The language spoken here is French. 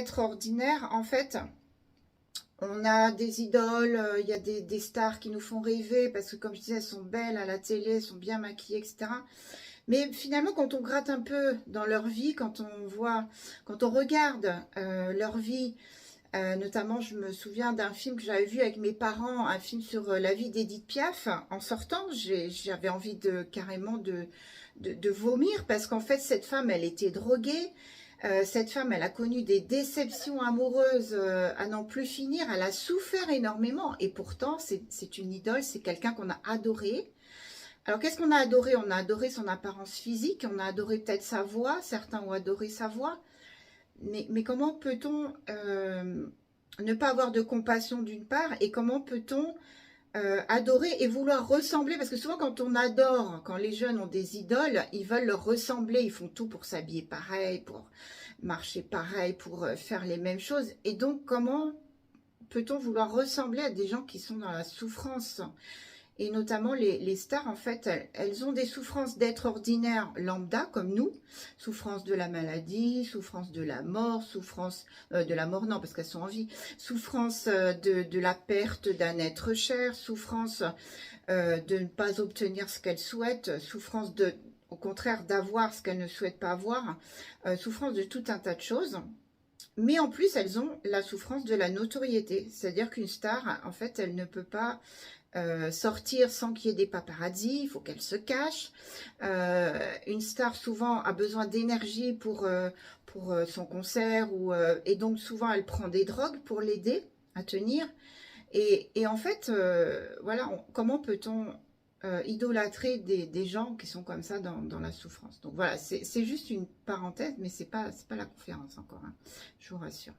d'être ordinaire, en fait, on a des idoles, il y a des stars qui nous font rêver, parce que comme je disais, elles sont belles à la télé, elles sont bien maquillées, etc. Mais finalement, quand on gratte un peu dans leur vie, quand on regarde leur vie, notamment, je me souviens d'un film que j'avais vu avec mes parents, un film sur la vie d'Edith Piaf. En sortant, j'avais envie carrément de vomir parce qu'en fait, cette femme, elle était droguée. Cette femme, elle a connu des déceptions amoureuses à n'en plus finir. Elle a souffert énormément et pourtant, c'est une idole, c'est quelqu'un qu'on a adoré. Alors, qu'est-ce qu'on a adoré? On a adoré son apparence physique, on a adoré peut-être sa voix, certains ont adoré sa voix. Mais comment peut-on ne pas avoir de compassion d'une part et comment peut-on adorer et vouloir ressembler? Parce que souvent quand on adore, quand les jeunes ont des idoles, ils veulent leur ressembler, ils font tout pour s'habiller pareil, pour marcher pareil, pour faire les mêmes choses. Et donc comment peut-on vouloir ressembler à des gens qui sont dans la souffrance? Et notamment les stars, en fait, elles ont des souffrances d'être ordinaires lambda, comme nous. Souffrance de la maladie, souffrance de la mort, souffrance de la mort, non, parce qu'elles sont en vie. Souffrance de la perte d'un être cher, souffrance de ne pas obtenir ce qu'elles souhaitent, souffrance au contraire d'avoir ce qu'elles ne souhaitent pas avoir, souffrance de tout un tas de choses. Mais en plus, elles ont la souffrance de la notoriété. C'est-à-dire qu'une star, en fait, elle ne peut pas sortir sans qu'il y ait des paparazzis, il faut qu'elle se cache. Une star souvent a besoin d'énergie pour son concert et donc souvent elle prend des drogues pour l'aider à tenir. Et en fait, voilà, comment peut-on idolâtrer des gens qui sont comme ça dans la souffrance? Donc voilà, c'est juste une parenthèse, mais c'est pas la conférence encore, hein, je vous rassure.